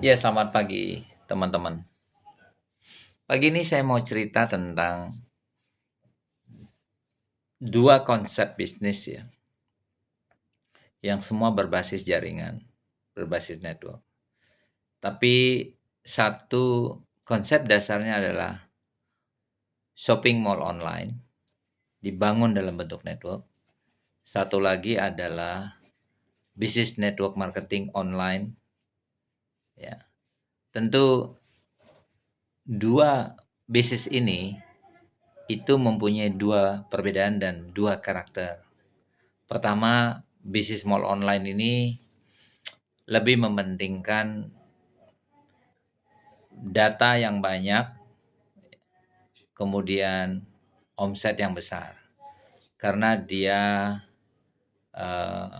Ya, selamat pagi, teman-teman. Pagi ini saya mau cerita tentang dua konsep bisnis ya, yang semua berbasis jaringan, berbasis network. Tapi satu konsep dasarnya adalah shopping mall online, dibangun dalam bentuk network. Satu lagi adalah bisnis network marketing online. Ya, tentu dua bisnis ini itu mempunyai dua perbedaan dan dua karakter. Pertama, bisnis mall online ini lebih mementingkan data yang banyak, kemudian omset yang besar. Karena dia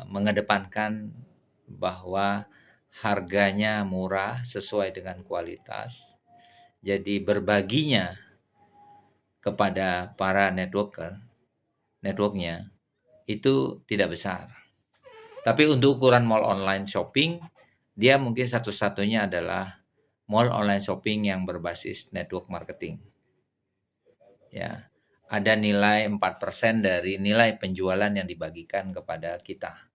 mengedepankan bahwa harganya murah sesuai dengan kualitas. Jadi berbaginya kepada para networknya itu tidak besar. Tapi untuk ukuran mall online shopping, dia mungkin satu-satunya adalah mall online shopping yang berbasis network marketing. Ya, ada nilai 4% dari nilai penjualan yang dibagikan kepada kita,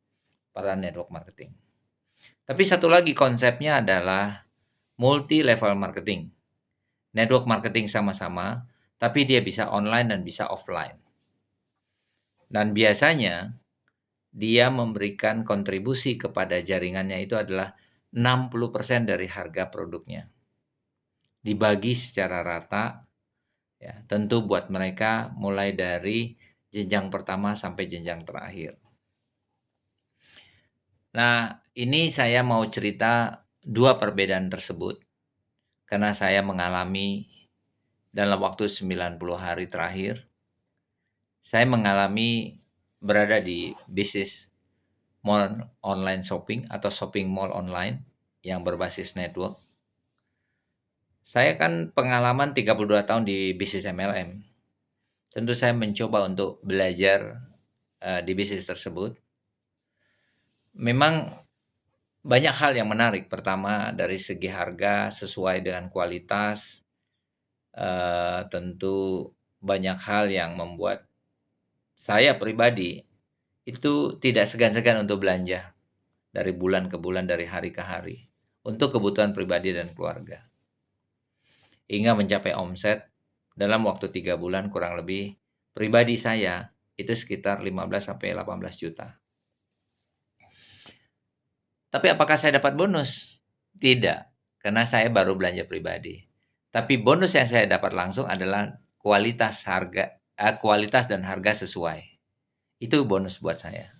para network marketing. Tapi satu lagi konsepnya adalah multi level marketing. Network marketing sama-sama, tapi dia bisa online dan bisa offline. Dan biasanya dia memberikan kontribusi kepada jaringannya itu adalah 60% dari harga produknya. Dibagi secara rata, ya, tentu buat mereka mulai dari jenjang pertama sampai jenjang terakhir. Nah, ini saya mau cerita dua perbedaan tersebut karena saya mengalami dalam waktu 90 hari terakhir, saya mengalami berada di bisnis mall online shopping atau shopping mall online yang berbasis network. Saya kan pengalaman 32 tahun di bisnis MLM. Tentu saya mencoba untuk belajar di bisnis tersebut. Memang banyak hal yang menarik. Pertama dari segi harga sesuai dengan kualitas, tentu banyak hal yang membuat saya pribadi itu tidak segan-segan untuk belanja dari bulan ke bulan, dari hari ke hari untuk kebutuhan pribadi dan keluarga. Hingga mencapai omset dalam waktu 3 bulan kurang lebih pribadi saya itu sekitar 15 sampai 18 juta. Tapi apakah saya dapat bonus? Tidak, karena saya baru belanja pribadi. Tapi bonus yang saya dapat langsung adalah kualitas dan harga sesuai. Itu bonus buat saya.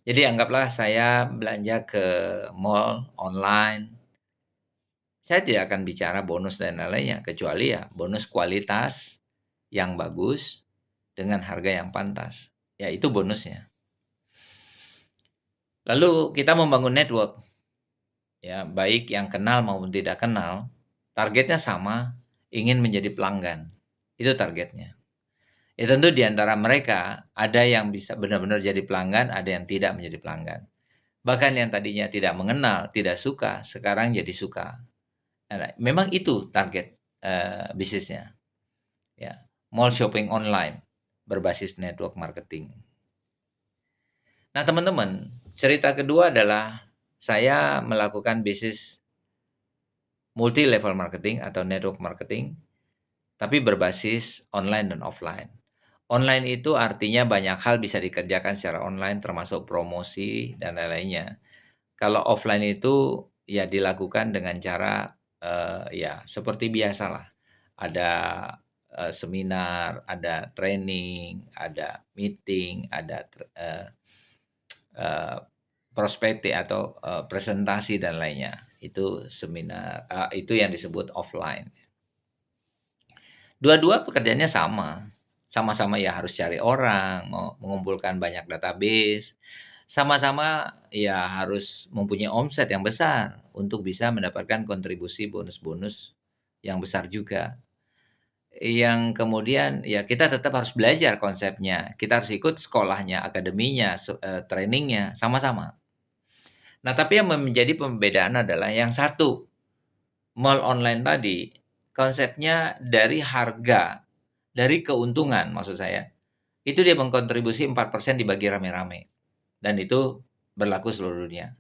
Jadi anggaplah saya belanja ke mall online. Saya tidak akan bicara bonus dan lain-lainnya, kecuali ya bonus kualitas yang bagus dengan harga yang pantas. Ya itu bonusnya. Lalu kita membangun network, ya baik yang kenal maupun tidak kenal, targetnya sama, ingin menjadi pelanggan. Itu targetnya. Ya tentu di antara mereka ada yang bisa benar-benar jadi pelanggan, ada yang tidak menjadi pelanggan. Bahkan yang tadinya tidak mengenal, tidak suka, sekarang jadi suka. Nah, memang itu target bisnisnya. Ya, mall shopping online berbasis network marketing. Nah, teman-teman, cerita kedua adalah saya melakukan bisnis multi level marketing atau network marketing tapi berbasis online dan offline. Online itu artinya banyak hal bisa dikerjakan secara online termasuk promosi dan lain-lainnya. Kalau offline itu ya dilakukan dengan cara ya seperti biasalah. Ada seminar, ada training, ada meeting, ada eh, prospekti atau presentasi dan lainnya. Itu seminar, itu yang disebut offline. Dua-dua pekerjaannya sama. Sama-sama ya harus cari orang, mengumpulkan banyak database, sama-sama ya harus mempunyai omset yang besar untuk bisa mendapatkan kontribusi bonus-bonus yang besar juga. Yang kemudian ya kita tetap harus belajar konsepnya, kita harus ikut sekolahnya, akademinya, trainingnya, sama-sama. Nah, tapi yang menjadi pembedaan adalah yang satu, mall online tadi, konsepnya dari harga, dari keuntungan maksud saya, itu dia mengkontribusi 4% dibagi rame-rame, dan itu berlaku seluruh dunia.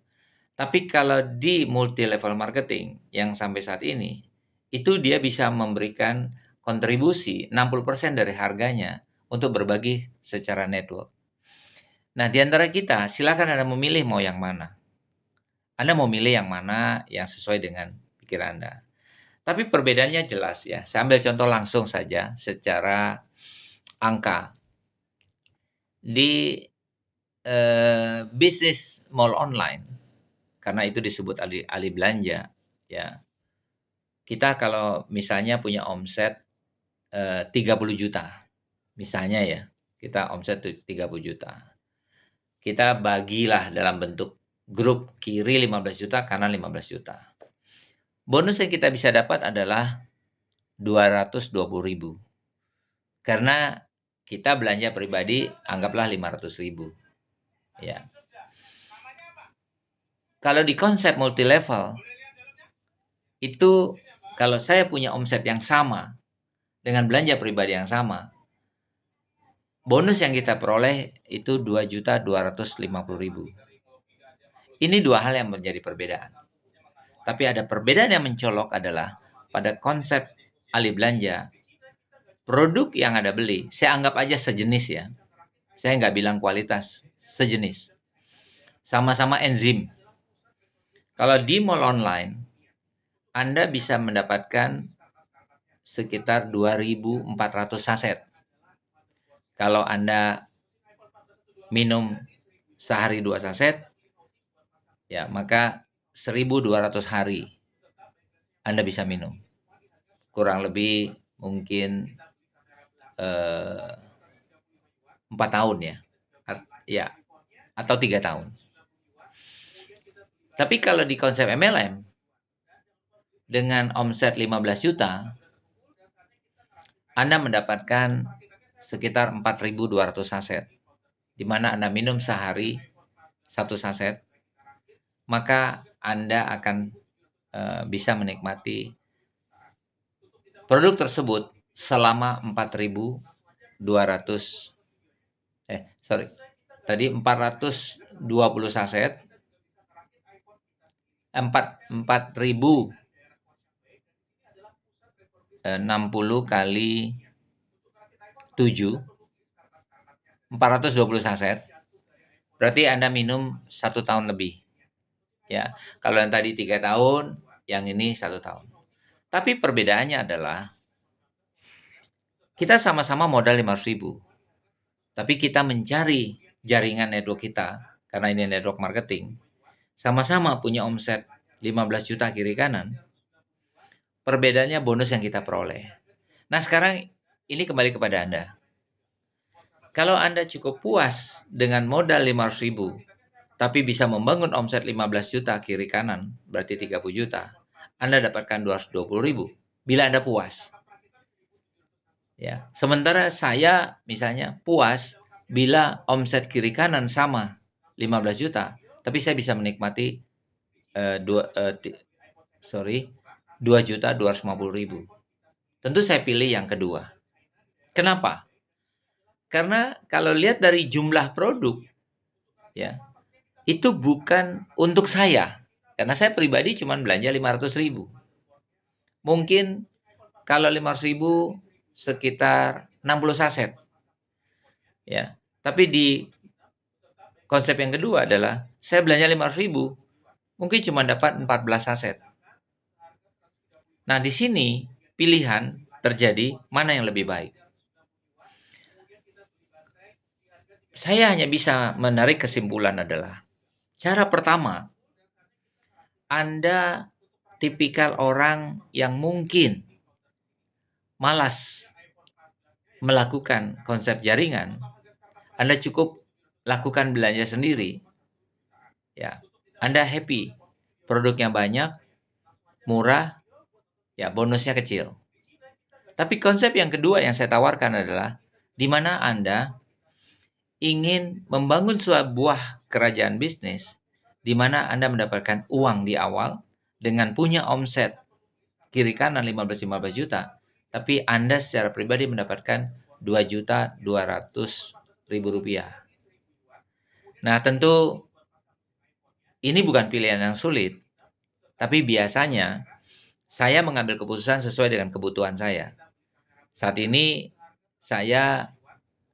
Tapi kalau di multi level marketing yang sampai saat ini, itu dia bisa memberikan kontribusi 60% dari harganya untuk berbagi secara network. Nah, di antara kita silakan Anda memilih mau yang mana. Anda mau milih yang mana yang sesuai dengan pikiran Anda. Tapi perbedaannya jelas ya. Saya ambil contoh langsung saja secara angka. Di bisnis mall online, karena itu disebut alih belanja, ya. Kita kalau misalnya punya omset 30 juta, misalnya ya, kita omset 30 juta. Kita bagilah dalam bentuk grup, kiri 15 juta, kanan 15 juta. Bonus yang kita bisa dapat adalah 220.000. Karena kita belanja pribadi anggaplah 500.000. Ya. Kalau di konsep multi level itu kalau saya punya omset yang sama dengan belanja pribadi yang sama, bonus yang kita peroleh itu 2.250.000. Ini dua hal yang menjadi perbedaan. Tapi ada perbedaan yang mencolok adalah pada konsep alih belanja, produk yang Anda beli, saya anggap aja sejenis ya. Saya nggak bilang kualitas, sejenis. Sama-sama enzim. Kalau di mall online, Anda bisa mendapatkan sekitar 2.400 saset. Kalau Anda minum sehari 2 saset, ya maka 1.200 hari Anda bisa minum. Kurang lebih mungkin 4 tahun ya. Ya, atau 3 tahun. Tapi kalau di konsep MLM dengan omset 15 juta, Anda mendapatkan sekitar 4.200 saset. Di mana Anda minum sehari 1 saset, maka Anda akan bisa menikmati produk tersebut selama 420 saset, 4.060 kali 7, 420 saset. Berarti Anda minum 1 tahun lebih. Ya, kalau yang tadi 3 tahun, yang ini 1 tahun. Tapi perbedaannya adalah kita sama-sama modal 500.000. Tapi kita mencari jaringan network kita, karena ini network marketing, sama-sama punya omset 15 juta kiri kanan. Perbedaannya bonus yang kita peroleh. Nah, sekarang ini kembali kepada Anda. Kalau Anda cukup puas dengan modal 500.000, tapi bisa membangun omset 15 juta kiri kanan, berarti 30 juta, Anda dapatkan 220.000 bila Anda puas. Ya, sementara saya misalnya puas bila omset kiri kanan sama 15 juta, tapi saya bisa menikmati 2.250.000. Tentu saya pilih yang kedua. Kenapa? Karena kalau lihat dari jumlah produk, ya, itu bukan untuk saya. Karena saya pribadi cuma belanja 500.000. Mungkin kalau 500.000 sekitar 60 saset. Ya. Tapi di konsep yang kedua adalah saya belanja 500.000, mungkin cuma dapat 14 saset. Nah, di sini pilihan terjadi mana yang lebih baik. Saya hanya bisa menarik kesimpulan adalah cara pertama, Anda tipikal orang yang mungkin malas melakukan konsep jaringan, Anda cukup lakukan belanja sendiri. Ya, Anda happy. Produknya banyak, murah, ya bonusnya kecil. Tapi konsep yang kedua yang saya tawarkan adalah di mana Anda ingin membangun sebuah kerajaan bisnis di mana Anda mendapatkan uang di awal dengan punya omset kiri kanan 15 juta, tapi Anda secara pribadi mendapatkan 2.200.000 rupiah. Nah, tentu ini bukan pilihan yang sulit, tapi biasanya saya mengambil keputusan sesuai dengan kebutuhan saya. Saat ini saya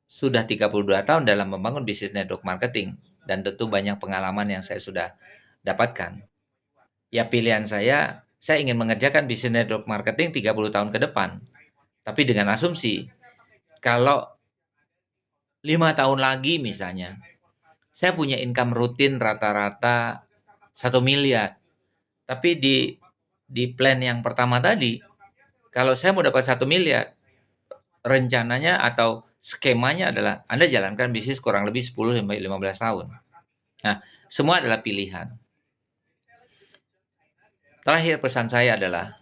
sudah 32 tahun dalam membangun bisnis network marketing dan tentu banyak pengalaman yang saya sudah dapatkan. Ya pilihan saya ingin mengerjakan bisnis network marketing 30 tahun ke depan. Tapi dengan asumsi kalau 5 tahun lagi misalnya saya punya income rutin rata-rata 1 miliar. Tapi di plan yang pertama tadi, kalau saya mau dapat 1 miliar, rencananya atau skemanya adalah Anda jalankan bisnis kurang lebih 10 sampai 15 tahun. Nah, semua adalah pilihan. Terakhir pesan saya adalah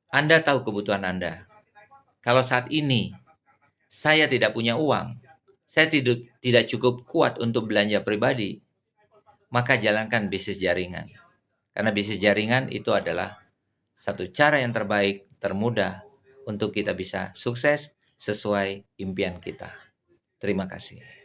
Anda tahu kebutuhan Anda. Kalau saat ini saya tidak punya uang, saya tidak cukup kuat untuk belanja pribadi, maka jalankan bisnis jaringan. Karena bisnis jaringan itu adalah satu cara yang terbaik, termudah untuk kita bisa sukses sesuai impian kita. Terima kasih.